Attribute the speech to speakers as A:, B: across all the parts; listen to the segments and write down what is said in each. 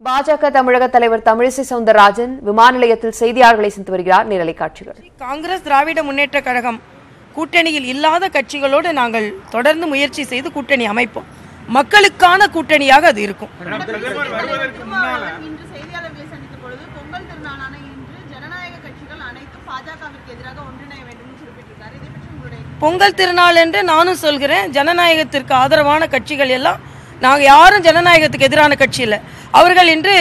A: பாஜக தமிழக தலைவர் தமிழிசை சவுந்தரராஜன் விமான நிலையத்தில் செய்தியாளர்களை சந்தித்து வருகிறார். நேரலை காட்சிகள்.
B: காங்கிரஸ் திராவிட முன்னேற்ற கழகம் கூட்டணியில் இல்லாத கட்சிகளோடு நாங்கள் தொடர்ந்து முயற்சி செய்து கூட்டணி அமைப்போம். மக்களுக்கான கூட்டணியாக அது இருக்கும். பொங்கல் திருநாள் என்று நானும் சொல்கிறேன். ஜனநாயகத்திற்கு ஆதரவான கட்சிகள் எல்லாம் நாங்கள் யாரும் ஜனநாயகத்துக்கு எதிரான கட்சி இல்லை. அவர்கள் இன்று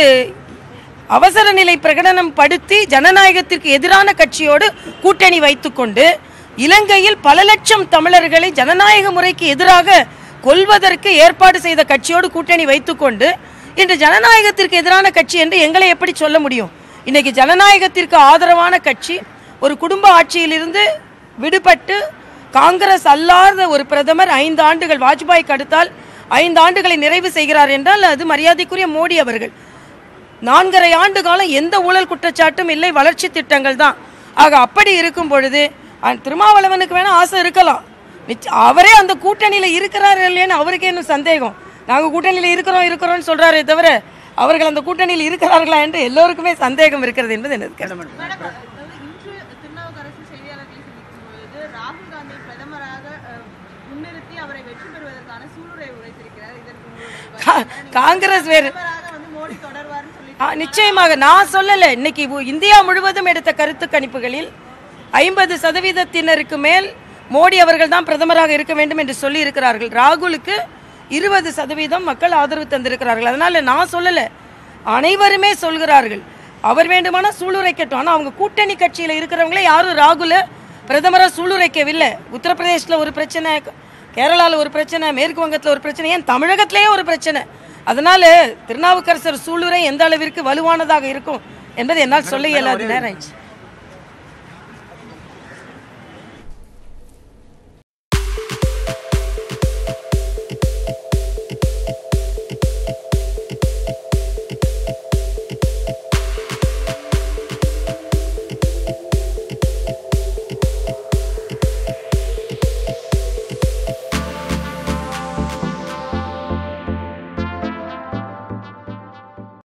B: அவசர நிலை பிரகடனம் படுத்தி ஜனநாயகத்திற்கு எதிரான கட்சியோடு கூட்டணி வைத்துக்கொண்டு இலங்கையில் பல லட்சம் தமிழர்களை ஜனநாயக முறைக்கு எதிராக கொல்வதற்கு ஏற்பாடு செய்த கட்சியோடு கூட்டணி வைத்துக்கொண்டு இன்று ஜனநாயகத்திற்கு எதிரான கட்சி என்று எங்களை எப்படி சொல்ல முடியும்? இன்னைக்கு ஜனநாயகத்திற்கு ஆதரவான கட்சி ஒரு குடும்ப ஆட்சியிலிருந்து விடுபட்டு காங்கிரஸ் அல்லாத ஒரு பிரதமர் 5 ஆண்டுகள் வாஜ்பாய்க்கு அடுத்தால் 5 ஆண்டுகளை நிறைவு செய்கிறார் என்றால் அது மரியாதைக்குரிய மோடி அவர்கள். 4.5 ஆண்டு காலம் எந்த ஊழல் குற்றச்சாட்டும் இல்லை, வளர்ச்சி திட்டங்கள் தான். ஆக அப்படி இருக்கும் பொழுது திருமாவளவனுக்கு வேணா ஆசை இருக்கலாம், அவரே அந்த கூட்டணியில் இருக்கிறார் இல்லைன்னு அவருக்கு என்ன சந்தேகம்? நாங்கள் கூட்டணியில் இருக்கிறோம்னு சொல்றாரே தவிர அவர்கள் அந்த கூட்டணியில் இருக்கிறார்களா என்று எல்லோருக்குமே சந்தேகம் இருக்கிறது என்பது எனக்கு கஷ்டம். காங்கிரஸ் வேறு நிச்சயமாக நான் சொல்லல. இன்னைக்கு இந்தியா முழுவதும் எடுத்த கருத்து கணிப்புகளில் 50% மேல் மோடி அவர்கள் தான் பிரதமராக இருக்க வேண்டும் என்று சொல்லி இருக்கிறார்கள். ராகுலுக்கு 20% மக்கள் ஆதரவு தந்திருக்கிறார்கள். அதனால நான் சொல்லல, அனைவருமே சொல்கிறார்கள். அவர் வேண்டுமானா சூளுரைக்கட்டும். ஆனால் அவங்க கூட்டணி கட்சியில் இருக்கிறவங்களே யாரும் ராகுல பிரதமராக சூளுரைக்கவில்லை. உத்தரப்பிரதேசில் ஒரு பிரச்சனை, கேரளாவில் ஒரு பிரச்சனை, மேற்கு வங்கத்தில் ஒரு பிரச்சனை, ஏன் தமிழகத்திலேயே ஒரு பிரச்சனை. அதனால திருநாவுக்கரசர் சூளுரை எந்த அளவிற்கு வலுவானதாக இருக்கும் என்பது என்னால் சொல்ல இயலாத நேரம் ஆயிடுச்சு.